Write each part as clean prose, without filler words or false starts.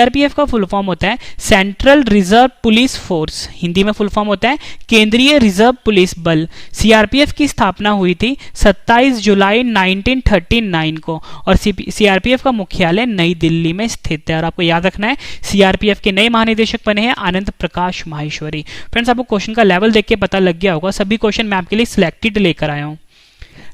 CRPF का full form होता है central reserve police force, Hindi में फुल फॉर्म होता है केंद्रीय रिजर्व पुलिस बल। सीआरपीएफ की स्थापना हुई थी 27 जुलाई 1939 को और सीआरपीएफ का मुख्यालय नई दिल्ली में स्थित है। और आपको याद रखना है सीआरपीएफ के नए महानिदेशक बने हैं आनंद प्रकाश माहेश्वरी। फ्रेंड्स, आपको क्वेश्चन का लेवल देख के पता लग गया होगा, सभी क्वेश्चन मैं आपके लिए सिलेक्टेड लेकर आया हूं।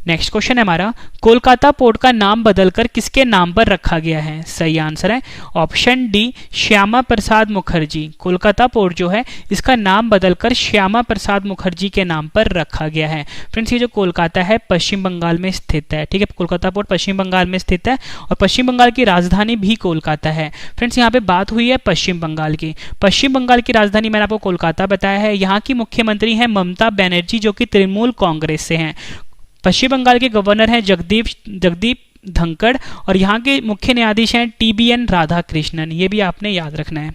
नेक्स्ट क्वेश्चन है हमारा, कोलकाता पोर्ट का नाम बदलकर किसके नाम पर रखा गया है? सही आंसर है option D, Shyama Prasad Mukherjee. Kolkata port जो है इसका नाम बदलकर श्यामा प्रसाद मुखर्जी के नाम पर रखा गया है। फ्रेंड्स, ये जो कोलकाता है पश्चिम बंगाल में स्थित है, ठीक है। कोलकाता पोर्ट पश्चिम बंगाल में स्थित है और पश्चिम बंगाल की राजधानी भी कोलकाता है। फ्रेंड्स, यहाँ पे बात हुई है पश्चिम बंगाल की। पश्चिम बंगाल की राजधानी मैंने आपको कोलकाता बताया है। यहाँ की मुख्यमंत्री है ममता बनर्जी जो कि तृणमूल कांग्रेस से हैं। पश्चिम बंगाल के गवर्नर हैं जगदीप धनखड़ और यहाँ के मुख्य न्यायाधीश हैं टीबीएन राधाकृष्णन। ये भी आपने याद रखना है।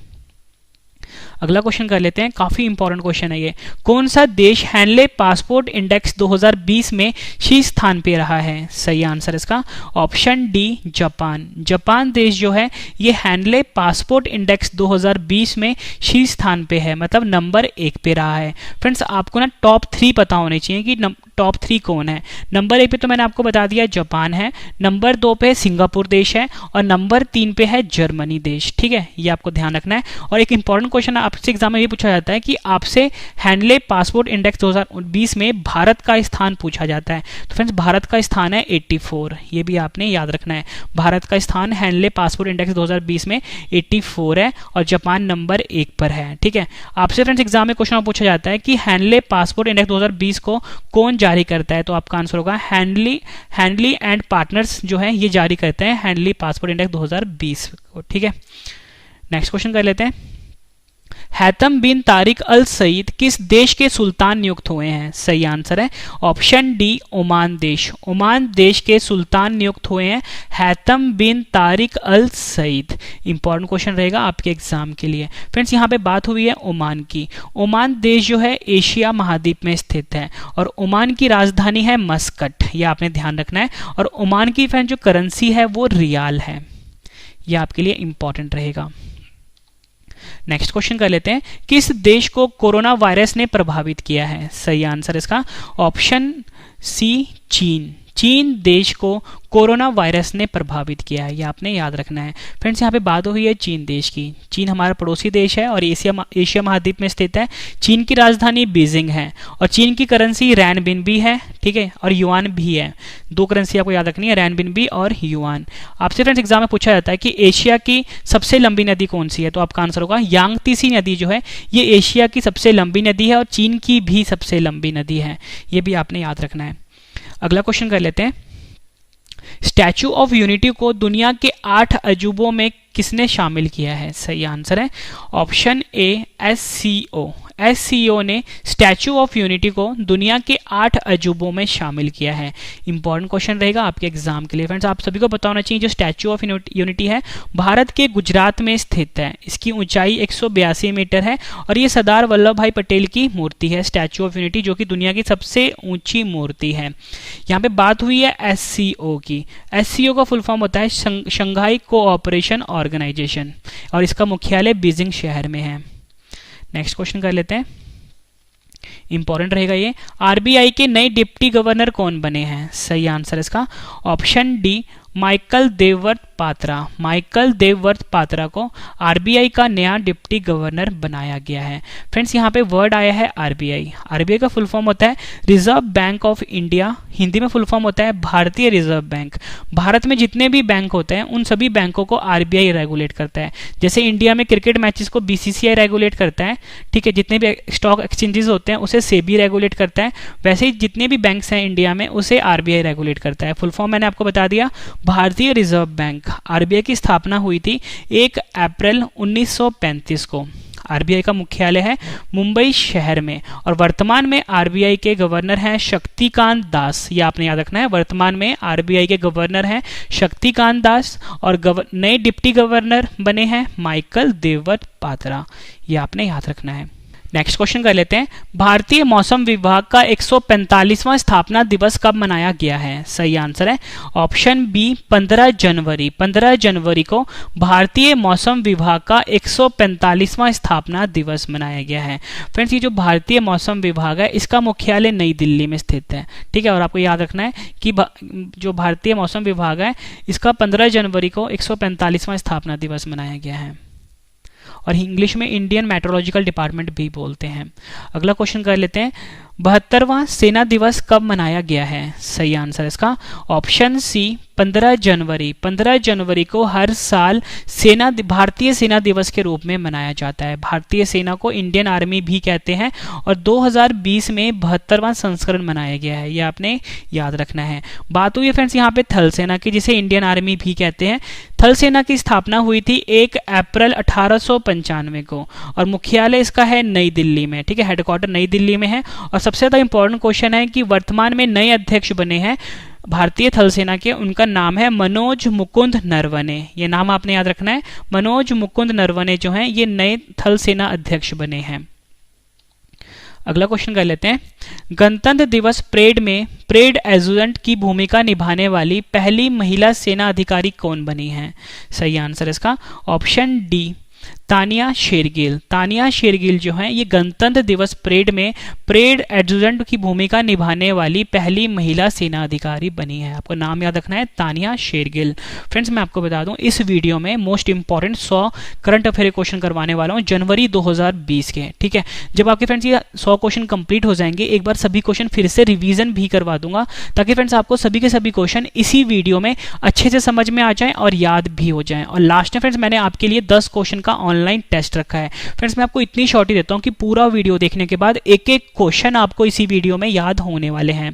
अगला क्वेश्चन कर लेते हैं, काफी इंपॉर्टेंट क्वेश्चन है ये। कौन सा देश हैंडले पासपोर्ट इंडेक्स 2020 में शीर्ष स्थान पे रहा है? सही आंसर इसका ऑप्शन डी, जापान। जापान देश जो है ये हैंडले पासपोर्ट इंडेक्स 2020 में शीर्ष स्थान पे है, मतलब नंबर 1 पे रहा है। फ्रेंड्स, आपको ना टॉप 3 पता होने चाहिए कि टॉप 3 कौन है। नंबर 1 पे तो मैंने आपको बता दिया जापान है, नंबर 2 पे सिंगापुर देश है और नंबर 3 पे है जर्मनी देश, ठीक है। ये आपको ध्यान रखना है। और एक इंपॉर्टेंट क्वेश्चन आपसे एग्जाम में ये पूछा जाता है कि आपसे हैंडले पासपोर्ट इंडेक्स 2020 में भारत का स्थान पूछा जाता है। तो फ्रेंड्स, भारत का स्थान है 84, ये भी आपने याद रखना है। भारत का स्थान हैंडले पासपोर्ट इंडेक्स 2020 में 84 है और जापान नंबर 1 पर है, ठीक है। आपसे फ्रेंड्स एग्जाम में क्वेश्चन पूछा जाता है कि हैंडले पासपोर्ट इंडेक्स 2020 को कौन जारी करता है? तो आपका आंसर होगा हैंडली एंड पार्टनर्स जो है ये जारी करते हैं हैंडली पासपोर्ट इंडेक्स 2020 को, ठीक है। नेक्स्ट क्वेश्चन कर लेते हैं, हैतम बिन तारिक अल सईद किस देश के सुल्तान नियुक्त हुए हैं? सही आंसर है ऑप्शन डी, ओमान देश। ओमान देश के सुल्तान नियुक्त हुए हैं हैतम बिन तारिक अल सईद। इंपॉर्टेंट क्वेश्चन रहेगा आपके एग्जाम के लिए। फ्रेंड्स, यहाँ पे बात हुई है ओमान की। ओमान देश जो है एशिया महाद्वीप में स्थित है और ओमान की राजधानी है मस्कट, ये आपने ध्यान रखना है। और ओमान की फ्रेंड्स जो करेंसी है वो रियाल है, ये आपके लिए इंपॉर्टेंट रहेगा। नेक्स्ट क्वेश्चन कर लेते हैं, किस देश को कोरोना वायरस ने प्रभावित किया है? सही आंसर इसका ऑप्शन सी, चीन। चीन देश को कोरोना वायरस ने प्रभावित किया है, ये आपने याद रखना है। फ्रेंड्स, यहाँ पे बात हुई है चीन देश की। चीन हमारा पड़ोसी देश है और एशिया महाद्वीप में स्थित है। चीन की राजधानी बीजिंग है और चीन की करेंसी रैनबिनबी है, ठीक है, और युआन भी है। 2 करेंसी आपको याद रखनी है, रैनबिनबी और युआन। आपसे फ्रेंड्स एग्जाम में पूछा जाता है कि एशिया की सबसे लंबी नदी कौन सी है? तो आपका आंसर होगा यांगतीसी नदी जो है ये एशिया की सबसे लंबी नदी है और चीन की भी सबसे लंबी नदी है, ये भी आपने याद रखना है। अगला क्वेश्चन कर लेते हैं, स्टैचू ऑफ यूनिटी को दुनिया के 8 अजूबों में किसने शामिल किया है? सही आंसर है ऑप्शन ए, एससीओ ने स्टैचू ऑफ यूनिटी को दुनिया के 8 अजूबों में शामिल किया है। इंपॉर्टेंट क्वेश्चन रहेगा आपके एग्जाम के लिए। फ्रेंड्स, आप सभी को पता होना चाहिए जो स्टैचू ऑफ यूनिटी है भारत के गुजरात में स्थित है। इसकी ऊंचाई 182 मीटर है और ये सरदार वल्लभ भाई पटेल की मूर्ति है, स्टैचू ऑफ यूनिटी, जो कि दुनिया की सबसे ऊंची मूर्ति है। यहाँ पे बात हुई है एससीओ की। एससीओ का फुल फॉर्म होता है शंघाई कोऑपरेशन ऑर्गेनाइजेशन और इसका मुख्यालय बीजिंग शहर में है। नेक्स्ट क्वेश्चन कर लेते हैं, इंपॉर्टेंट रहेगा ये। आरबीआई के नए डिप्टी गवर्नर कौन बने हैं? सही आंसर इसका option D, Michael Devvrat Patra. Michael Devvrat Patra को आरबीआई का नया डिप्टी गवर्नर बनाया गया है। फ्रेंड्स, यहाँ पे वर्ड आया है आरबीआई। आरबीआई का फुल फॉर्म होता है reserve bank of India, Hindi में फुल फॉर्म होता है भारतीय रिजर्व बैंक। भारत में जितने भी बैंक होते हैं उन सभी बैंकों को आरबीआई रेगुलेट करता है। जैसे इंडिया में क्रिकेट मैचेस को बीसीसीआई रेगुलेट करता है, ठीक है, जितने भी स्टॉक एक्सचेंजेस होते हैं उसे सेबी रेगुलेट करता है, वैसे ही जितने भी बैंक्स हैं इंडिया में उसे आरबीआई रेगुलेट करता है। फुल फॉर्म मैंने आपको बता दिया, भारतीय रिजर्व बैंक। आरबीआई की स्थापना हुई थी 1 अप्रैल 1935 को। आरबीआई का मुख्यालय है मुंबई शहर में और वर्तमान में आरबीआई के गवर्नर हैं शक्तिकांत दास। ये आपने याद रखना है, वर्तमान में आरबीआई के गवर्नर हैं शक्तिकांत दास और नए डिप्टी गवर्नर बने हैं माइकल देवव्रत पात्रा। ये आपने याद रखना है। नेक्स्ट क्वेश्चन कर लेते हैं, भारतीय मौसम विभाग का 145वां स्थापना दिवस कब मनाया गया है? सही आंसर है ऑप्शन बी 15 जनवरी। 15 जनवरी को भारतीय मौसम विभाग का 145वां स्थापना दिवस मनाया गया है। फ्रेंड्स, ये जो भारतीय मौसम विभाग है इसका मुख्यालय नई दिल्ली में स्थित है। ठीक है, और आपको याद रखना है कि जो भारतीय मौसम विभाग है इसका 15 जनवरी को 145वां स्थापना दिवस मनाया गया है, और इंग्लिश में इंडियन मेट्रोलॉजिकल डिपार्टमेंट भी बोलते हैं। अगला क्वेश्चन कर लेते हैं, 72वां सेना दिवस कब मनाया गया है? सही आंसर इसका ऑप्शन सी 15 जनवरी। 15 जनवरी को हर साल भारतीय सेना दिवस के रूप में मनाया जाता है। भारतीय सेना को इंडियन आर्मी भी कहते हैं, और 2020 में 72वां संस्करण मनाया गया है, यह आपने याद रखना है। बात हुई है फ्रेंड्स यहाँ पे थल सेना की, जिसे इंडियन आर्मी भी कहते हैं। थल सेना की स्थापना हुई थी 1 अप्रैल 1895 को, और मुख्यालय इसका है नई दिल्ली में। ठीक है, हेडक्वार्टर नई दिल्ली में है। और सबसे ज्यादा इंपॉर्टेंट क्वेश्चन है कि वर्तमान में नए अध्यक्ष बने हैं भारतीय थल सेना के, उनका नाम है मनोज मुकुंद नरवणे। ये नाम आपने याद रखना है, मनोज मुकुंद नरवणे जो हैं ये नए थल सेना अध्यक्ष बने हैं। अगला क्वेश्चन कर लेते हैं, गणतंत्र दिवस परेड में परेड एजुटेंट की भूमिका निभाने वाली पहली महिला सेना अधिकारी कौन बनी है? सही आंसर इसका ऑप्शन डी तानिया शेरगिल। तानिया शेरगिल जो है ये गणतंत्र दिवस परेड में परेड एडजुटेंट की भूमिका निभाने वाली पहली महिला सेना अधिकारी बनी है। आपको नाम याद रखना है, तानिया शेरगिल। फ्रेंड्स, मैं आपको बता दूं इस वीडियो में most important 100 current affair question करवाने वाला हूं जनवरी 2020 के। ठीक है, जब आपके फ्रेंड्स ये 100 क्वेश्चन कंप्लीट हो जाएंगे, एक बार सभी क्वेश्चन फिर से रिवीजन भी करवा दूंगा, ताकि फ्रेंड्स आपको सभी के सभी क्वेश्चन इसी वीडियो में अच्छे से समझ में आ जाएं और याद भी हो जाएं। और लास्ट में फ्रेंड्स मैंने आपके लिए 10 क्वेश्चन का ऑनलाइन टेस्ट रखा है। फ्रेंड्स, मैं आपको इतनी शॉर्टी देता हूं कि पूरा वीडियो देखने के बाद एक एक क्वेश्चन आपको इसी वीडियो में याद होने वाले हैं।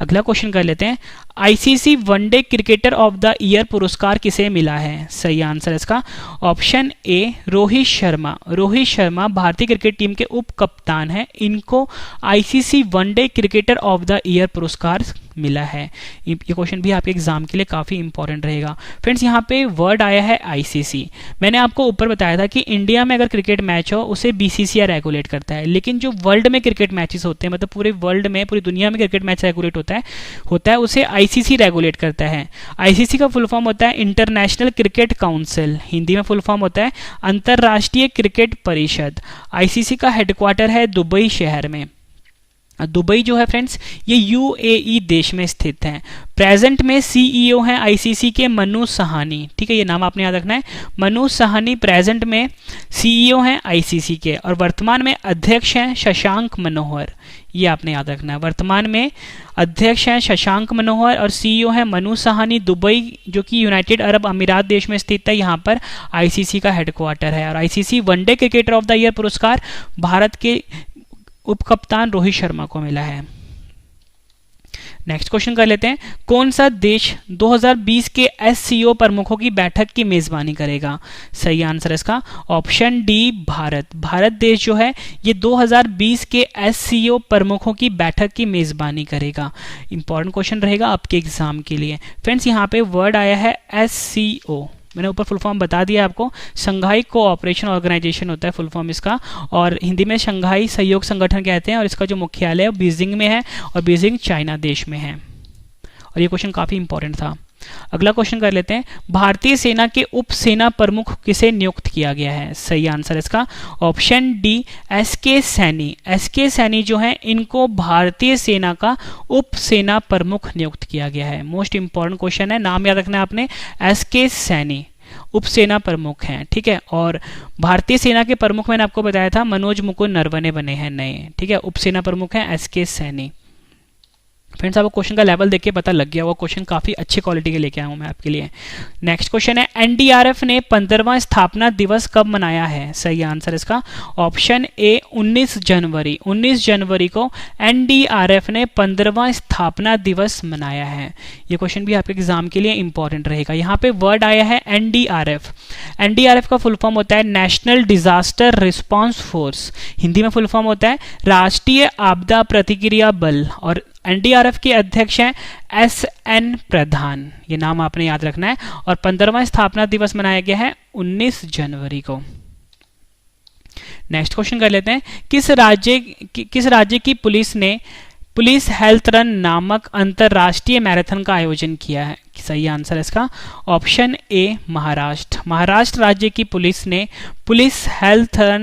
अगला क्वेश्चन कर लेते हैं, ICC one day cricketer of the year पुरस्कार किसे मिला है? सही आंसर इसका ऑप्शन ए रोहित शर्मा। रोहित शर्मा भारतीय क्रिकेट टीम के उप कप्तान हैं, इनको ICC one day cricketer of the year पुरस्कार मिला है। ये क्वेश्चन भी आपके एग्जाम के लिए काफी इंपॉर्टेंट रहेगा। फ्रेंड्स, यहाँ पे वर्ड आया है आईसीसी। मैंने आपको ऊपर बताया था कि इंडिया में अगर क्रिकेट मैच हो उसे बीसीसीआई रेगुलेट करता है, लेकिन जो वर्ल्ड में क्रिकेट मैचेस होते हैं, मतलब पूरे वर्ल्ड में पूरी दुनिया में क्रिकेट मैच रेगुलेट होता है उसे आईसीसी रेगुलेट करता है। आईसीसी का फुल फॉर्म होता है इंटरनेशनल क्रिकेट काउंसिल, हिंदी में फुल फॉर्म होता है अंतरराष्ट्रीय क्रिकेट परिषद। आईसीसी का हेडक्वार्टर है दुबई शहर में। दुबई जो है फ्रेंड्स ये यूएई देश में स्थित है। प्रेजेंट में सीईओ हैं आईसीसी के मनु सहानी। ठीक है, ये नाम आपने याद रखना है, मनु सहानी प्रेजेंट में सीईओ हैं आईसीसी के, और वर्तमान में अध्यक्ष हैं शशांक मनोहर। ये आपने याद रखना है, वर्तमान में अध्यक्ष हैं शशांक मनोहर और सीईओ हैं मनु सहानी। दुबई जो कि यूनाइटेड अरब अमीरात देश में स्थित है, यहाँ पर आईसीसी का हेडक्वार्टर है। और ICC one day cricketer of the year पुरस्कार भारत के उप कप्तान रोहित शर्मा को मिला है। नेक्स्ट क्वेश्चन कर लेते हैं, कौन सा देश 2020 के एससीओ प्रमुखों की बैठक की मेजबानी करेगा? सही आंसर इसका ऑप्शन डी भारत। भारत देश जो है ये 2020 के एससीओ प्रमुखों की बैठक की मेजबानी करेगा। इंपॉर्टेंट क्वेश्चन रहेगा आपके एग्जाम के लिए। फ्रेंड्स, यहाँ पे वर्ड आया है एससीओ, मैंने ऊपर फुल फॉर्म बता दिया आपको, शंघाई कोऑपरेशन ऑर्गेनाइजेशन होता है फुल फॉर्म इसका, और हिंदी में शंघाई सहयोग संगठन कहते हैं, और इसका जो मुख्यालय है बीजिंग में है, और बीजिंग चाइना देश में है। और ये क्वेश्चन काफी इंपॉर्टेंट था। अगला क्वेश्चन कर लेते हैं, भारतीय सेना के उप सेना प्रमुख किसे नियुक्त किया गया है? सही आंसर इसका option D SK Saini. SK Saini जो है इनको भारतीय सेना का उप सेना प्रमुख नियुक्त किया गया है। मोस्ट इंपॉर्टेंट क्वेश्चन है, नाम याद रखना है आपने, एसके सैनी उप सेना प्रमुख हैं। ठीक है, और भारतीय सेना के प्रमुख मैंने आपको बताया था मनोज मुकुंद नरवणे बने हैं नए। ठीक है, उप सेना प्रमुख हैं एसके सैनी। फ्रेंड्स, आपको क्वेश्चन का लेवल देख के पता लग गया, वो क्वेश्चन काफी अच्छी क्वालिटी के लेके आया हूं मैं आपके लिए। नेक्स्ट क्वेश्चन है, एनडीआरएफ ने 15वां स्थापना दिवस कब मनाया है? सही आंसर इसका ऑप्शन ए 19 जनवरी। 19 जनवरी को एनडीआरएफ ने 15वां स्थापना दिवस मनाया है। ये क्वेश्चन भी आपके एग्जाम के लिए इंपॉर्टेंट रहेगा। यहाँ पे वर्ड आया है एनडीआरएफ। एनडीआरएफ का फुल फॉर्म होता है national disaster response force, Hindi में फुल फॉर्म होता है राष्ट्रीय आपदा प्रतिक्रिया बल, और एनडीआरएफ के अध्यक्ष हैं एसएन प्रधान। ये नाम आपने याद रखना है, और 15वां स्थापना दिवस मनाया गया है 19 जनवरी को। नेक्स्ट क्वेश्चन कर लेते हैं, किस राज्य की पुलिस ने पुलिस हेल्थ रन नामक अंतरराष्ट्रीय मैराथन का आयोजन किया है? सही आंसर है इसका ऑप्शन ए महाराष्ट्र। महाराष्ट्र राज्य की पुलिस ने पुलिस हेल्थ रन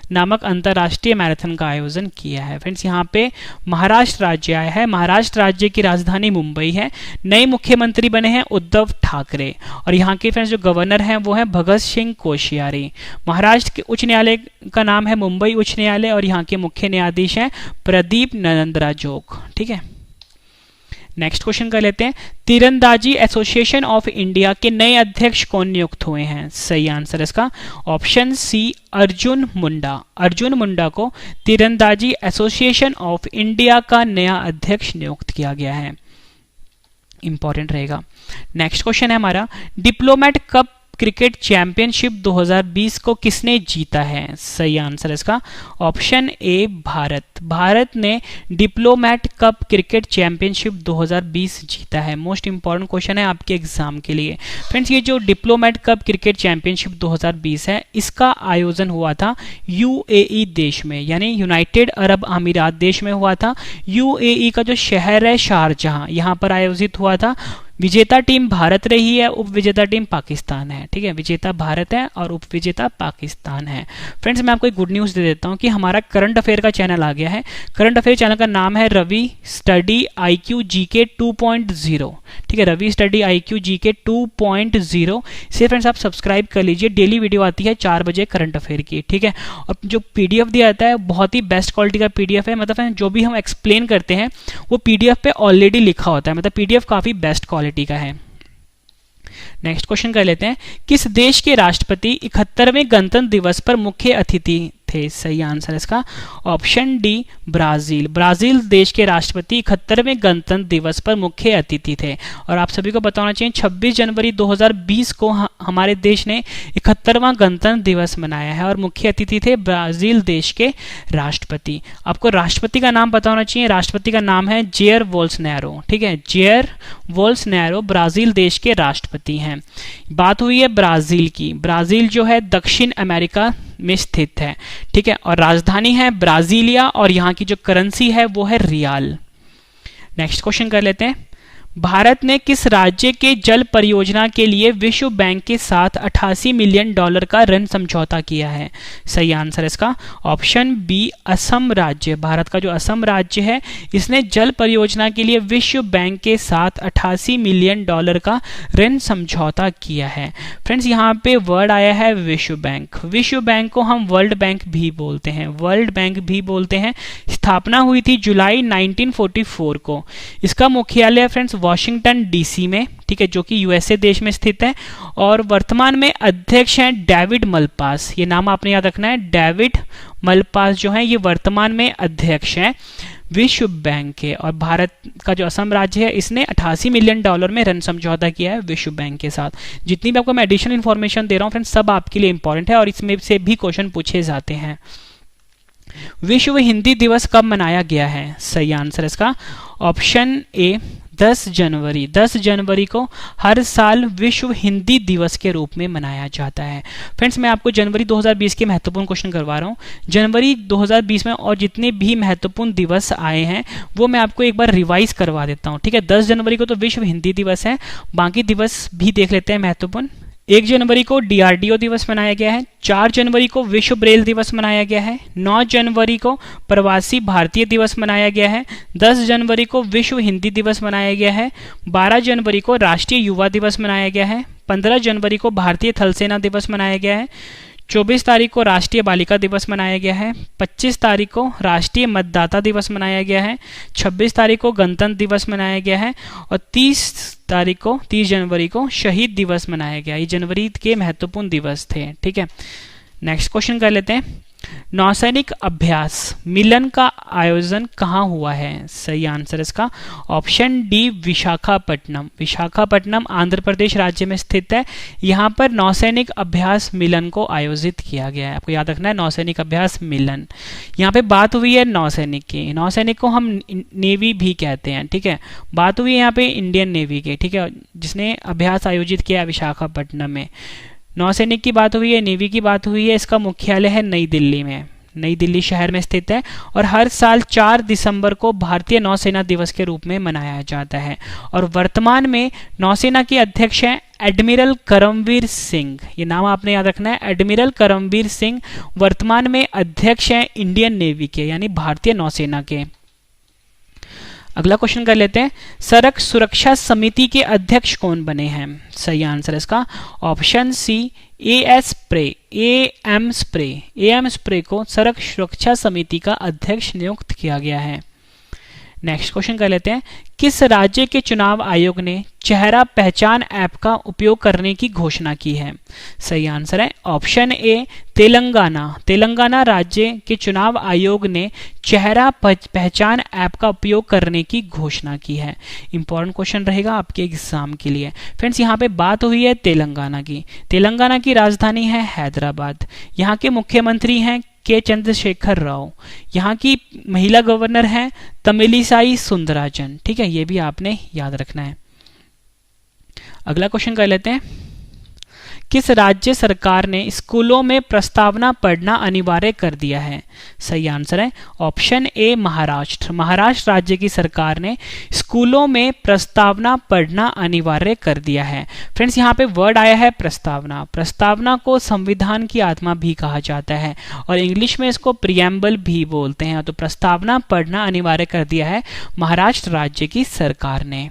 नामक अंतरराष्ट्रीय मैराथन का आयोजन किया है। फ्रेंड्स यहाँ पे महाराष्ट्र राज्य आया है। महाराष्ट्र राज्य की राजधानी मुंबई है। नए मुख्यमंत्री बने हैं उद्धव ठाकरे और यहाँ के फ्रेंड्स जो गवर्नर हैं वो हैं भगत सिंह कोश्यारी। महाराष्ट्र के उच्च न्यायालय का नाम है मुंबई उच्च न्यायालय और यहाँ के मुख्य न्यायाधीश हैं प्रदीप नंद्राजोग। ठीक है, नेक्स्ट क्वेश्चन कर लेते हैं, तीरंदाजी एसोसिएशन ऑफ इंडिया के नए अध्यक्ष कौन नियुक्त हुए हैं? सही आंसर इसका ऑप्शन सी अर्जुन मुंडा। अर्जुन मुंडा को तीरंदाजी एसोसिएशन ऑफ इंडिया का नया अध्यक्ष नियुक्त किया गया है। इंपॉर्टेंट रहेगा। नेक्स्ट क्वेश्चन है हमारा, डिप्लोमेट कप क्रिकेट चैंपियनशिप 2020 को किसने जीता है? सही आंसर इसका ऑप्शन ए भारत। भारत ने डिप्लोमेट कप क्रिकेट चैंपियनशिप 2020 जीता है। मोस्ट इंपॉर्टेंट क्वेश्चन है आपके एग्जाम के लिए। फ्रेंड्स ये जो डिप्लोमेट कप क्रिकेट चैंपियनशिप 2020 है इसका आयोजन हुआ था यूएई देश में, यानी यूनाइटेड अरब अमीरात देश में हुआ था। यूएई का जो शहर है शारजहां, यहाँ पर आयोजित हुआ था। विजेता टीम भारत रही है, उप विजेता टीम पाकिस्तान है। ठीक है, विजेता भारत है और उप विजेता पाकिस्तान है। फ्रेंड्स मैं आपको एक गुड न्यूज़ दे देता हूं कि हमारा करंट अफेयर का चैनल आ गया है। करंट अफेयर चैनल का नाम है रवि स्टडी IQ GK 2.0। ठीक है, रवि स्टडी IQ GK 2.0 से फ्रेंड्स आप सब्सक्राइब कर लीजिए। डेली वीडियो आती है 4 बजे करंट अफेयर की। ठीक है, और जो PDF दिया जाता है बहुत ही बेस्ट क्वालिटी का PDF है। मतलब जो भी हम एक्सप्लेन करते हैं वो PDF पे ऑलरेडी लिखा होता है। मतलब PDF काफ़ी बेस्ट क्वालिटी का है। नेक्स्ट क्वेश्चन कर लेते हैं, किस देश के राष्ट्रपति 71वें गणतंत्र दिवस पर मुख्य अतिथि थे? सही आंसर इसका ऑप्शन डी ब्राजील। ब्राजील देश के राष्ट्रपति 71वें गणतंत्र दिवस पर मुख्य अतिथि थे। और आप सभी को बताना चाहिए 26 जनवरी 2020 को हमारे देश ने 71वां गणतंत्र दिवस मनाया है और मुख्य अतिथि थे ब्राजील देश के राष्ट्रपति। आपको राष्ट्रपति का नाम पता होना चाहिए। राष्ट्रपति का नाम है जेयर बोल्सोनारो। ठीक है, जेयर बोल्सोनारो ब्राजील देश के राष्ट्रपति हैं। बात हुई है ब्राजील की। ब्राजील जो है दक्षिण अमेरिका में स्थित है। ठीक है, और राजधानी है ब्राजीलिया और यहाँ की जो करेंसी है वो है रियाल। नेक्स्ट क्वेश्चन कर लेते हैं, भारत ने किस राज्य के जल परियोजना के लिए विश्व बैंक के साथ $88 मिलियन का ऋण समझौता किया है? सही आंसर इसका ऑप्शन बी असम राज्य। भारत का जो असम राज्य है इसने जल परियोजना के लिए विश्व बैंक के साथ $88 मिलियन का ऋण समझौता किया है। फ्रेंड्स यहाँ पे वर्ड आया है विश्व बैंक। विश्व बैंक को हम वर्ल्ड बैंक भी बोलते हैं। वर्ल्ड बैंक भी बोलते हैं। स्थापना हुई थी जुलाई 1944 को। इसका मुख्यालय फ्रेंड्स वॉशिंगटन DC में, ठीक है, जो कि USA देश में स्थित है। और वर्तमान में अध्यक्ष हैं डेविड मलपास। ये नाम आपने याद रखना है, डेविड मलपास जो है ये वर्तमान में अध्यक्ष हैं विश्व बैंक के। और भारत का जो असम राज्य है इसने $88 मिलियन में ऋण समझौता किया है विश्व बैंक के साथ। जितनी भी आपको मैं एडिशनल इन्फॉर्मेशन दे रहा हूँ फ्रेंड्स सब आपके लिए इंपॉर्टेंट है और इसमें से भी क्वेश्चन पूछे जाते हैं। विश्व हिंदी दिवस कब मनाया गया है? सही आंसर इसका ऑप्शन ए 10 जनवरी। 10 जनवरी को हर साल विश्व हिंदी दिवस के रूप में मनाया जाता है। फ्रेंड्स मैं आपको जनवरी 2020 के महत्वपूर्ण क्वेश्चन करवा रहा हूँ। जनवरी 2020 में और जितने भी महत्वपूर्ण दिवस आए हैं वो मैं आपको एक बार रिवाइज करवा देता हूँ। ठीक है, 10 जनवरी को तो विश्व हिंदी दिवस है। बाकी दिवस भी देख लेते हैं महत्वपूर्ण। 1 जनवरी को DRDO दिवस मनाया गया है। 4 जनवरी को विश्व ब्रेल दिवस मनाया गया है। 9 जनवरी को प्रवासी भारतीय दिवस मनाया गया है। 10 जनवरी को विश्व हिंदी दिवस मनाया गया है। 12 जनवरी को राष्ट्रीय युवा दिवस मनाया गया है। 15 जनवरी को भारतीय थल सेना दिवस मनाया गया है। 24 तारीख को राष्ट्रीय बालिका दिवस मनाया गया है। 25 तारीख को राष्ट्रीय मतदाता दिवस मनाया गया है। 26 तारीख को गणतंत्र दिवस मनाया गया है और 30 जनवरी को शहीद दिवस मनाया गया। ये जनवरी के महत्वपूर्ण दिवस थे। ठीक है, नेक्स्ट क्वेश्चन कर लेते हैं, नौसैनिक अभ्यास मिलन का आयोजन कहाँ हुआ है? सही आंसर इसका ऑप्शन डी विशाखापट्टनम। विशाखापट्टनम आंध्र प्रदेश राज्य में स्थित है। यहाँ पर नौसैनिक अभ्यास मिलन को आयोजित किया गया है। आपको याद रखना है नौसैनिक अभ्यास मिलन। यहाँ पे बात हुई है नौसैनिक की। नौसैनिक को हम नेवी भी कहते हैं। ठीक है, बात हुई है यहाँ पे इंडियन नेवी के। ठीक है, जिसने अभ्यास आयोजित किया विशाखापट्टनम में। नौसैनिक की बात हुई है, नेवी की बात हुई है। इसका मुख्यालय है नई दिल्ली में, नई दिल्ली शहर में स्थित है। और हर साल 4 दिसंबर को भारतीय नौसेना दिवस के रूप में मनाया जाता है। और वर्तमान में नौसेना के अध्यक्ष हैं एडमिरल करमवीर सिंह। ये नाम आपने याद रखना है, एडमिरल करमवीर सिंह वर्तमान में अध्यक्ष हैं इंडियन नेवी के, यानी भारतीय नौसेना के। अगला क्वेश्चन कर लेते हैं, सड़क सुरक्षा समिति के अध्यक्ष कौन बने हैं? सही आंसर इसका ऑप्शन सी एएम स्प्रे को सड़क सुरक्षा समिति का अध्यक्ष नियुक्त किया गया है। नेक्स्ट क्वेश्चन कर लेते हैं, किस राज्य के चुनाव आयोग ने चेहरा पहचान ऐप का उपयोग करने की घोषणा की है? सही आंसर है ऑप्शन ए तेलंगाना राज्य के चुनाव आयोग ने चेहरा पहचान ऐप का उपयोग करने की घोषणा की है। इंपॉर्टेंट क्वेश्चन रहेगा आपके एग्जाम के लिए। फ्रेंड्स, यहाँ पे बात हुई है तेलंगाना की। तेलंगाना की राजधानी है हैदराबाद। यहाँ के मुख्यमंत्री हैं के चंद्रशेखर राव। यहाँ की महिला गवर्नर हैं तमिलिसाई सुंदराजन। ठीक है, ये भी आपने याद रखना है। अगला क्वेश्चन कर लेते हैं, किस राज्य सरकार ने स्कूलों में प्रस्तावना पढ़ना अनिवार्य कर दिया है? सही आंसर है ऑप्शन ए महाराष्ट्र राज्य की सरकार ने स्कूलों में प्रस्तावना पढ़ना अनिवार्य कर दिया है। फ्रेंड्स, यहाँ पे वर्ड आया है प्रस्तावना को संविधान की आत्मा भी कहा जाता है और इंग्लिश में इसको प्रियम्बल भी बोलते हैं। तो प्रस्तावना पढ़ना अनिवार्य कर दिया है महाराष्ट्र राज्य की सरकार ने।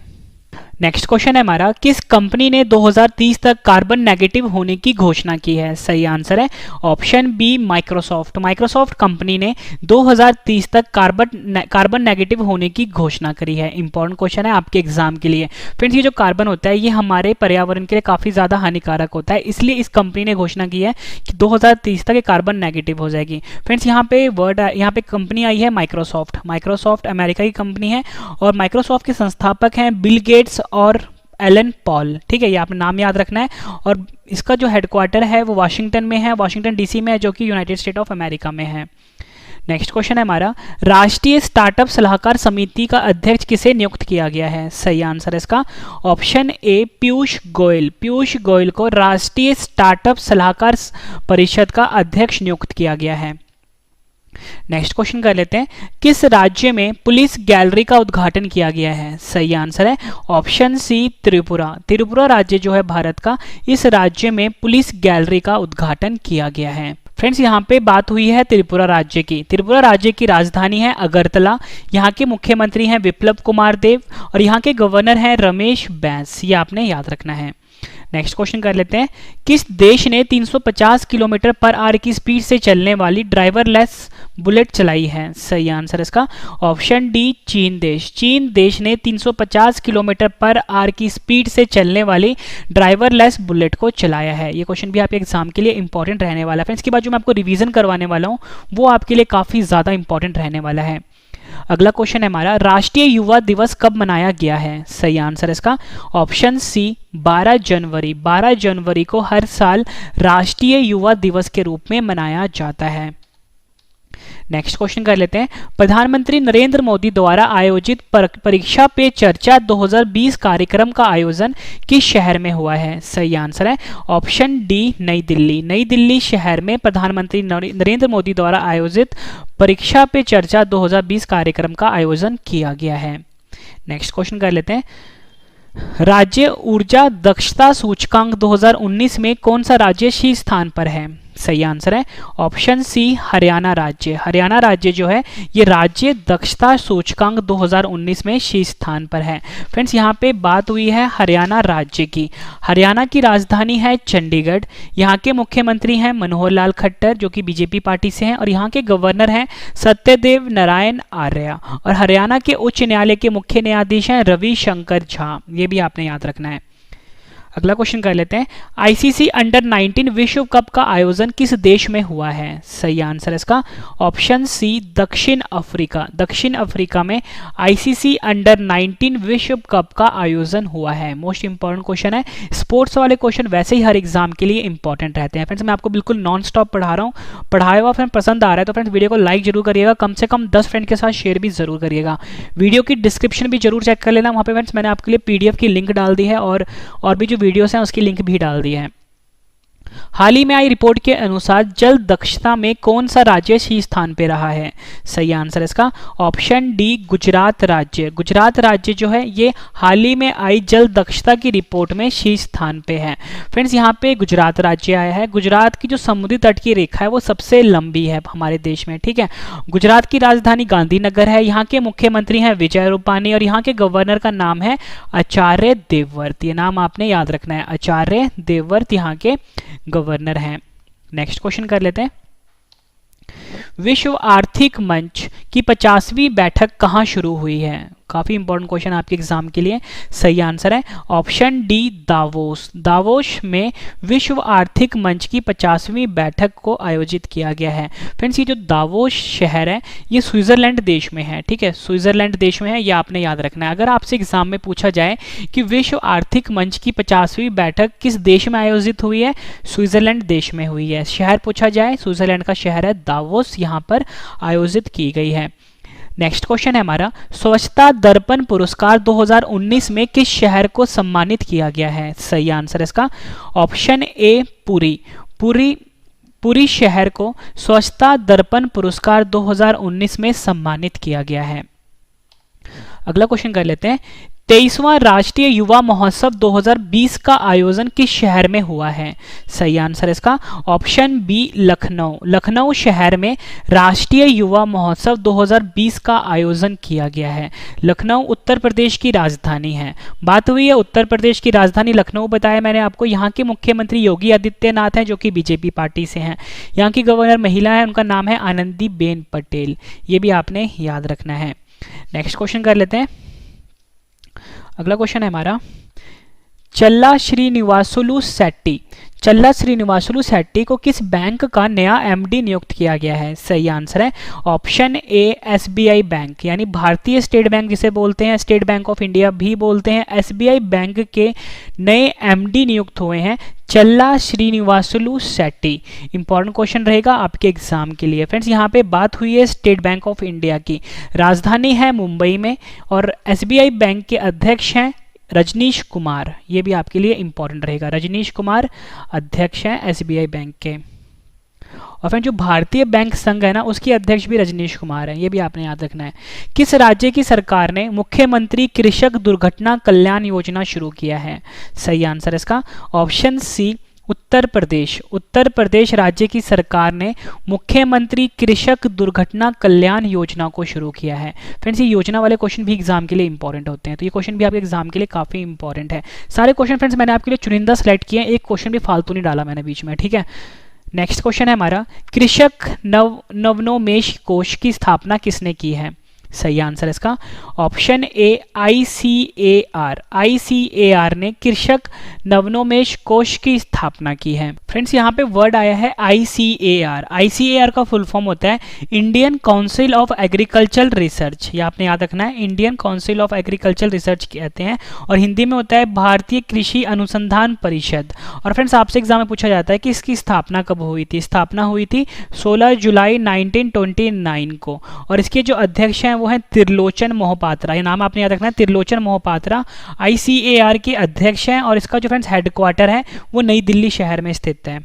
नेक्स्ट क्वेश्चन है हमारा, किस कंपनी ने 2030 तक कार्बन नेगेटिव होने की घोषणा की है? सही आंसर है ऑप्शन बी माइक्रोसॉफ्ट कंपनी ने 2030 तक कार्बन नेगेटिव होने की घोषणा करी है। इंपॉर्टेंट क्वेश्चन है आपके एग्जाम के लिए। फ्रेंड्स, ये जो कार्बन होता है ये हमारे पर्यावरण के लिए काफी ज्यादा हानिकारक होता है, इसलिए इस कंपनी ने घोषणा की है कि 2030 तक ये कार्बन नेगेटिव हो जाएगी। फ्रेंड्स, यहाँ पे कंपनी आई है माइक्रोसॉफ्ट अमेरिका की कंपनी है और माइक्रोसॉफ्ट के संस्थापक हैं बिल गेट्स और एलन पॉल। ठीक है, ये आपने नाम याद रखना है। और इसका जो हेडक्वार्टर है वो वाशिंगटन में है, वाशिंगटन डीसी में है, जो कि यूनाइटेड स्टेट ऑफ अमेरिका में है। नेक्स्ट क्वेश्चन है हमारा, राष्ट्रीय स्टार्टअप सलाहकार समिति का अध्यक्ष किसे नियुक्त किया गया है? सही आंसर है इसका ऑप्शन ए पीयूष गोयल को राष्ट्रीय स्टार्टअप सलाहकार परिषद का अध्यक्ष नियुक्त किया गया है। नेक्स्ट क्वेश्चन कर लेते हैं, किस राज्य में पुलिस गैलरी का उद्घाटन किया गया है? सही आंसर है ऑप्शन सी त्रिपुरा राज्य जो है भारत का, इस राज्य में पुलिस गैलरी का उद्घाटन किया गया है। फ्रेंड्स, यहाँ पे बात हुई है त्रिपुरा राज्य की राजधानी है अगरतला। यहाँ के मुख्यमंत्री हैं विप्लव कुमार देव और यहाँ के गवर्नर हैं रमेश बैस। ये आपने याद रखना है। नेक्स्ट क्वेश्चन कर लेते हैं, किस देश ने 350 किलोमीटर पर आवर की स्पीड से चलने वाली ड्राइवरलेस बुलेट चलाई है? सही आंसर इसका ऑप्शन डी चीन देश ने 350 किलोमीटर पर आवर की स्पीड से चलने वाली ड्राइवरलेस बुलेट को चलाया है। ये क्वेश्चन भी आपके एग्जाम के लिए इंपॉर्टेंट रहने वाला है। फ्रेंड्स, इसके बाद जो मैं आपको रिवीजन करवाने वाला हूँ वो आपके लिए काफी ज्यादा इंपॉर्टेंट रहने वाला है। अगला क्वेश्चन है हमारा, राष्ट्रीय युवा दिवस कब मनाया गया है? सही आंसर इसका ऑप्शन सी 12 जनवरी को हर साल राष्ट्रीय युवा दिवस के रूप में मनाया जाता है। नेक्स्ट क्वेश्चन कर लेते हैं, प्रधानमंत्री नरेंद्र मोदी द्वारा आयोजित परीक्षा पे चर्चा 2020 कार्यक्रम का आयोजन किस शहर में हुआ है? सही आंसर है ऑप्शन डी नई दिल्ली शहर में प्रधानमंत्री नरेंद्र मोदी द्वारा आयोजित परीक्षा पे चर्चा 2020 कार्यक्रम का आयोजन किया गया है। नेक्स्ट क्वेश्चन कर लेते हैं, राज्य ऊर्जा दक्षता सूचकांक 2019 में कौन सा राज्य शीर्ष स्थान पर है? सही आंसर है ऑप्शन सी हरियाणा राज्य जो है ये राज्य दक्षता सूचकांक 2019 में शीर्ष स्थान पर है। फ्रेंड्स, यहाँ पे बात हुई है हरियाणा राज्य की। हरियाणा की राजधानी है चंडीगढ़। यहाँ के मुख्यमंत्री हैं मनोहर लाल खट्टर जो कि बीजेपी पार्टी से हैं और यहाँ के गवर्नर हैं सत्यदेव नारायण आर्य और हरियाणा के उच्च न्यायालय के मुख्य न्यायाधीश हैं रवि शंकर झा। ये भी आपने याद रखना है। अगला क्वेश्चन कर लेते हैं, आईसीसी अंडर 19 विश्व कप का आयोजन किस देश में हुआ है? सही आंसर इसका ऑप्शन सी दक्षिण अफ्रीका में आईसीसी अंडर 19 विश्व कप का आयोजन हुआ है। मोस्ट इंपॉर्टेंट क्वेश्चन है। स्पोर्ट्स वाले क्वेश्चन वैसे ही हर एग्जाम के लिए इंपॉर्टेंट रहते हैं। फ्रेंड्स, मैं आपको बिल्कुल नॉन स्टॉप पढ़ा रहा हूँ। पढ़ाया हुआ फ्रेंड पसंद आ रहा है तो फ्रेंड्स वीडियो को लाइक जरूर करिएगा, कम से कम 10 फ्रेंड के साथ शेयर भी जरूर करिएगा। वीडियो की डिस्क्रिप्शन भी जरूर चेक कर लेना, वहाँ पे फ्रेंड्स मैंने आपके लिए पीडीएफ की लिंक डाल दी है और भी जो वीडियोस हैं उसकी लिंक भी डाल दी है। हाल ही में आई रिपोर्ट के अनुसार जल दक्षता में कौन सा राज्य शीर्ष स्थान पे रहा है? सही आंसर इसका ऑप्शन डी गुजरात राज्य। गुजरात राज्य जो है ये हाल ही में आई जल दक्षता की रिपोर्ट में शीर्ष स्थान पे है। फ्रेंड्स यहाँ पे गुजरात राज्य आया है। गुजरात की जो समुद्री तट की रेखा है वो सबसे लंबी है हमारे देश में, ठीक है। गुजरात की राजधानी गांधीनगर है। यहाँ के मुख्यमंत्री हैं विजय रूपानी और यहाँ के गवर्नर का नाम है आचार्य देवव्रत। ये नाम आपने याद रखना है, आचार्य देवव्रत यहाँ के गवर्नर हैं। नेक्स्ट क्वेश्चन कर लेते हैं। विश्व आर्थिक मंच की 50वीं बैठक कहां शुरू हुई है? काफी इंपॉर्टेंट क्वेश्चन आपके एग्जाम के लिए। सही आंसर है ऑप्शन डी दावोस। दावोस में विश्व आर्थिक मंच की 50वीं बैठक को आयोजित किया गया है। फ्रेंड्स ये जो दावोस शहर है ये स्विट्जरलैंड देश में है, ठीक है। स्विट्जरलैंड देश में है, ये आपने याद रखना है। अगर आपसे एग्जाम में पूछा जाए कि विश्व आर्थिक मंच की 50वीं बैठक किस देश में आयोजित हुई है, स्विट्जरलैंड देश में हुई है। शहर पूछा जाए, स्विट्जरलैंड का शहर है दावोस, यहाँ पर आयोजित की गई है। नेक्स्ट क्वेश्चन है हमारा, स्वच्छता दर्पण पुरस्कार 2019 में किस शहर को सम्मानित किया गया है? सही आंसर इसका ऑप्शन ए पुरी शहर को स्वच्छता दर्पण पुरस्कार 2019 में सम्मानित किया गया है। अगला क्वेश्चन कर लेते हैं। 23वां राष्ट्रीय युवा महोत्सव 2020 का आयोजन किस शहर में हुआ है? सही आंसर इसका ऑप्शन बी लखनऊ। लखनऊ शहर में राष्ट्रीय युवा महोत्सव 2020 का आयोजन किया गया है। लखनऊ उत्तर प्रदेश की राजधानी है। बात हुई है उत्तर प्रदेश की राजधानी लखनऊ, बताया मैंने आपको। यहाँ के मुख्यमंत्री योगी आदित्यनाथ हैं जो कि बीजेपी पार्टी से हैं। यहाँ की गवर्नर महिला है, उनका नाम है आनंदीबेन पटेल। ये भी आपने याद रखना है। नेक्स्ट क्वेश्चन कर लेते हैं। अगला क्वेश्चन है हमारा, चल्ला श्रीनिवासुलु शेट्टी। चल्ला श्रीनिवासुलु शेट्टी को किस बैंक का नया एमडी नियुक्त किया गया है? सही आंसर है ऑप्शन ए एसबीआई बैंक, यानी भारतीय स्टेट बैंक जिसे बोलते हैं, स्टेट बैंक ऑफ इंडिया भी बोलते हैं। एसबीआई बैंक के नए एमडी नियुक्त हुए हैं चल्ला श्रीनिवासुलु शेट्टी। इंपॉर्टेंट क्वेश्चन रहेगा आपके एग्जाम के लिए। फ्रेंड्स यहाँ पे बात हुई है स्टेट बैंक ऑफ इंडिया की, राजधानी है मुंबई में और एसबीआई बैंक के अध्यक्ष हैं रजनीश कुमार। ये भी आपके लिए इंपॉर्टेंट रहेगा। रजनीश कुमार अध्यक्ष हैं एसबीआई बैंक के। और फिर जो भारतीय बैंक संघ है ना, उसके अध्यक्ष भी रजनीश कुमार हैं। ये भी आपने याद रखना है। किस राज्य की सरकार ने मुख्यमंत्री कृषक दुर्घटना कल्याण योजना शुरू किया है? सही आंसर इसका ऑप्शन सी उत्तर प्रदेश। उत्तर प्रदेश राज्य की सरकार ने मुख्यमंत्री कृषक दुर्घटना कल्याण योजना को शुरू किया है। फ्रेंड्स ये योजना वाले क्वेश्चन भी एग्जाम के लिए इंपॉर्टेंट होते हैं, तो ये क्वेश्चन भी आपके एग्जाम के लिए काफी इंपॉर्टेंट है। सारे क्वेश्चन फ्रेंड्स मैंने आपके लिए चुनिंदा सेलेक्ट किए हैं, एक क्वेश्चन भी फालतू नहीं डाला मैंने बीच में, ठीक है। नेक्स्ट क्वेश्चन है हमारा, कृषक नवोन्मेष कोष की स्थापना किसने की है? सही आंसर इसका ऑप्शन ए आईसीएआर। आईसीएआर ने कृषक नवोन्मेष कोष की स्थापना की है। फ्रेंड्स यहाँ पे वर्ड आया है आईसीएआर। आईसीएआर का फुल फॉर्म होता है Indian council of agriculture research. ये आपने याद रखना है, Indian council of agriculture research कहते हैं और हिंदी में होता है भारतीय कृषि अनुसंधान परिषद। और फ्रेंड्स आपसे एग्जाम में पूछा जाता है कि इसकी स्थापना कब हुई थी? स्थापना हुई थी 16 जुलाई 1929 को और इसके जो अध्यक्ष हैं वो है त्रिलोचन मोहपात्रा। ये नाम आपने याद रखना है, त्रिलोचन मोहपात्रा आईसीएआर के अध्यक्ष हैं और इसका जो फ्रेंड्स हेडक्वार्टर है वो नई दिल्ली शहर में स्थित है।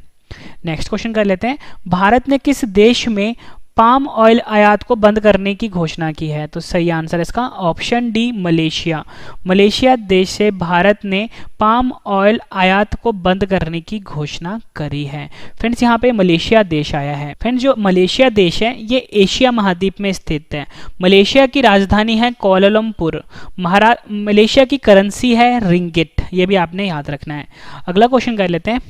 नेक्स्ट क्वेश्चन कर लेते हैं, भारत ने किस देश में पाम ऑयल आयात को बंद करने की घोषणा की है? तो सही आंसर इसका ऑप्शन डी मलेशिया। मलेशिया देश से भारत ने पाम ऑयल आयात को बंद करने की घोषणा करी है। फ्रेंड्स यहाँ पे मलेशिया देश आया है। फ्रेंड्स जो मलेशिया देश है ये एशिया महाद्वीप में स्थित है। मलेशिया की राजधानी है कोलालमपुर। मलेशिया की करेंसी है रिंगिट। ये भी आपने याद रखना है। अगला क्वेश्चन कर लेते हैं,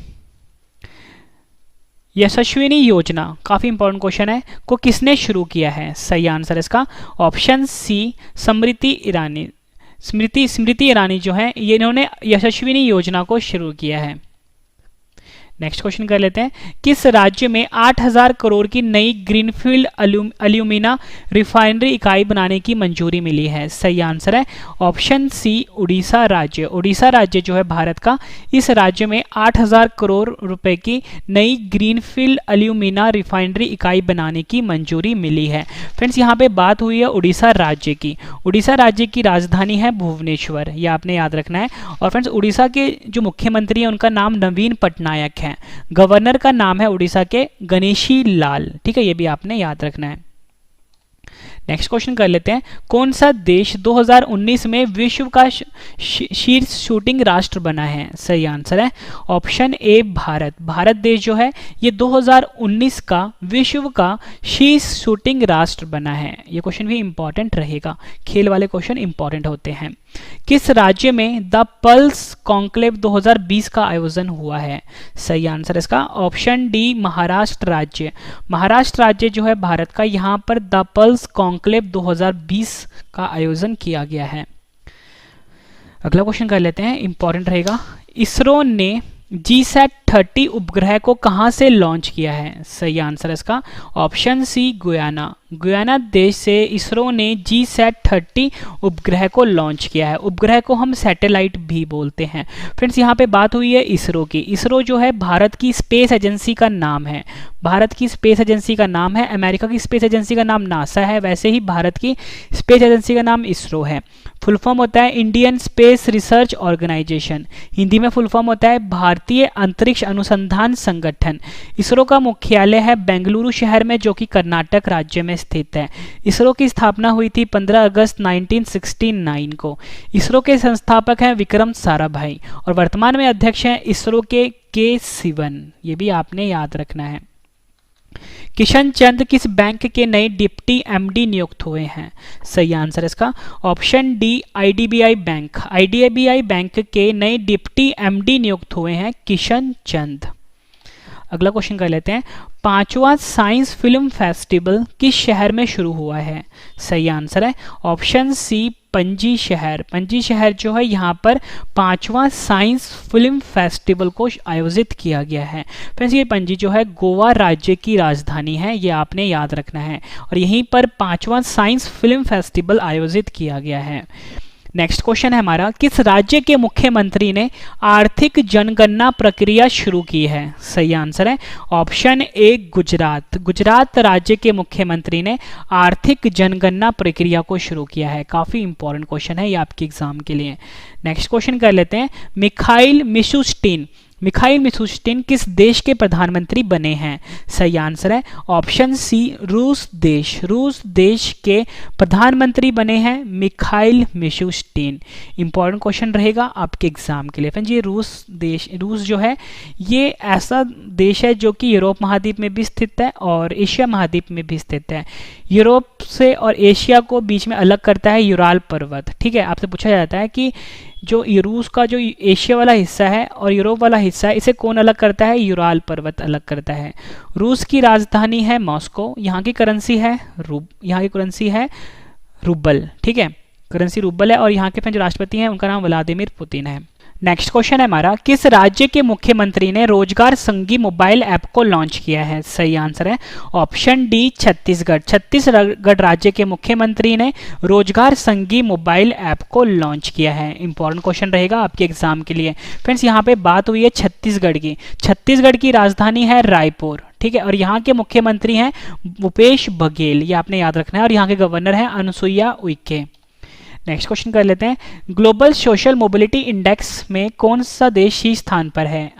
यशस्विनी योजना काफी इंपॉर्टेंट क्वेश्चन है, को किसने शुरू किया है? सही आंसर इसका ऑप्शन सी स्मृति ईरानी। स्मृति ईरानी जो है ये इन्होंने यशस्विनी योजना को शुरू किया है। नेक्स्ट क्वेश्चन कर लेते हैं, किस राज्य में 8000 करोड़ की नई ग्रीनफील्ड एल्यूमिना रिफाइनरी इकाई बनाने की मंजूरी मिली है? सही आंसर है ऑप्शन सी उड़ीसा राज्य। उड़ीसा राज्य जो है भारत का, इस राज्य में 8000 करोड़ रुपए की नई ग्रीनफील्ड एल्यूमिना रिफाइनरी इकाई बनाने की मंजूरी मिली है। फ्रेंड्स यहाँ पे बात हुई है उड़ीसा राज्य की। उड़ीसा राज्य की राजधानी है भुवनेश्वर, ये आपने याद रखना है। और फ्रेंड्स उड़ीसा के जो मुख्यमंत्री है उनका नाम नवीन पटनायक है। हैं। गवर्नर का नाम है उड़ीसा के गणेशी लाल, ठीक है, ये भी आपने याद रखना है। नेक्स्ट क्वेश्चन कर लेते हैं, कौन सा देश 2019 में विश्व का शीर्ष शूटिंग राष्ट्र बना है? सही आंसर है ऑप्शन ए भारत। भारत देश जो है ये 2019 का विश्व का शीर्ष शूटिंग राष्ट्र बना है। ये क्वेश्चन भी इंपॉर्टेंट रहेगा, खेल वाले क्वेश्चन इंपॉर्टेंट होते हैं। किस राज्य में द पल्स कॉन्क्लेव 2020 का आयोजन हुआ है? सही आंसर इसका ऑप्शन डी महाराष्ट्र राज्य। महाराष्ट्र राज्य जो है भारत का, यहाँ पर द पल्स कॉन्क्लेव 2020 का आयोजन किया गया है। अगला क्वेश्चन कर लेते हैं, इंपॉर्टेंट रहेगा। इसरो ने GSAT-30 उपग्रह को कहां से लॉन्च किया है? सही आंसर है इसका ऑप्शन सी गुयाना। गुयाना देश से इसरो ने GSAT-30 उपग्रह को लॉन्च किया है। उपग्रह को हम सैटेलाइट भी बोलते हैं। फ्रेंड्स यहाँ पे बात हुई है इसरो की। इसरो जो है भारत की स्पेस एजेंसी का नाम है। भारत की स्पेस एजेंसी का नाम है। अमेरिका की स्पेस एजेंसी का नाम नासा है, वैसे ही भारत की स्पेस एजेंसी का नाम इसरो है। फुल फॉर्म होता है Indian space research organisation. Hindi में फुल फॉर्म होता है भारतीय अंतरिक्ष अनुसंधान संगठन। इसरो का मुख्यालय है बेंगलुरु शहर में, जो कि कर्नाटक राज्य में स्थित है। इसरो की स्थापना हुई थी 15 अगस्त 1969 को। इसरो के संस्थापक हैं विक्रम साराभाई और वर्तमान में अध्यक्ष हैं इसरो के सिवन। ये भी आपने याद रखना है। किशन चंद किस बैंक के नए डिप्टी MD नियुक्त हुए हैं? सही आंसर इसका option D IDBI bank. IDBI bank के नए डिप्टी MD नियुक्त हुए हैं किशन चंद। अगला क्वेश्चन कर लेते हैं, 5वां साइंस फिल्म फेस्टिवल किस शहर में शुरू हुआ है? सही आंसर है ऑप्शन सी पणजी शहर। पणजी शहर जो है यहाँ पर 5वां साइंस फिल्म फेस्टिवल को आयोजित किया गया है। फ्रेंड्स ये पणजी जो है गोवा राज्य की राजधानी है, ये आपने याद रखना है, और यहीं पर 5वां साइंस फिल्म फेस्टिवल आयोजित किया गया है। नेक्स्ट क्वेश्चन है हमारा, किस राज्य के मुख्यमंत्री ने आर्थिक जनगणना प्रक्रिया शुरू की है? सही आंसर है ऑप्शन ए गुजरात। गुजरात राज्य के मुख्यमंत्री ने आर्थिक जनगणना प्रक्रिया को शुरू किया है। काफी इंपॉर्टेंट क्वेश्चन है ये आपके एग्जाम के लिए। नेक्स्ट क्वेश्चन कर लेते हैं, मिखाइल मिशुस्टिन किस देश के प्रधानमंत्री बने हैं? सही आंसर है ऑप्शन सी रूस देश। रूस देश के प्रधानमंत्री बने हैं मिखाइल मिशुस्टिन। इंपॉर्टेंट क्वेश्चन रहेगा आपके एग्जाम के लिए। फ्रेंड्स ये रूस जो है ये ऐसा देश है जो कि यूरोप महाद्वीप में भी स्थित है और एशिया महाद्वीप में भी स्थित है। यूरोप से और एशिया को बीच में अलग करता है यूराल पर्वत। ठीक है, आपसे पूछा जाता है कि जो रूस का जो एशिया वाला हिस्सा है और यूरोप वाला हिस्सा है, इसे कौन अलग करता है? यूराल पर्वत अलग करता है। रूस की राजधानी है मॉस्को। यहाँ की करेंसी है रूबल। ठीक है, करेंसी रूबल है और यहाँ के जो राष्ट्रपति हैं उनका नाम व्लादिमीर पुतिन है। नेक्स्ट क्वेश्चन है हमारा, किस राज्य के मुख्यमंत्री ने रोजगार संगी मोबाइल ऐप को लॉन्च किया है? सही आंसर है ऑप्शन डी छत्तीसगढ़। छत्तीसगढ़ राज्य के मुख्यमंत्री ने रोजगार संगी मोबाइल ऐप को लॉन्च किया है। इंपॉर्टेंट क्वेश्चन रहेगा आपके एग्जाम के लिए। फ्रेंड्स यहाँ पे बात हुई है छत्तीसगढ़ की। छत्तीसगढ़ की राजधानी है रायपुर। ठीक है, और यहाँ के मुख्यमंत्री हैं भूपेश बघेल, ये आपने याद रखना है, और यहाँ के गवर्नर हैं अनुसुईया उइके। नेक्स्ट क्वेश्चन कर लेते हैं, ग्लोबल सोशल मोबिलिटी इंडेक्स में कौन सा देश शीर्ष स्थान पर है?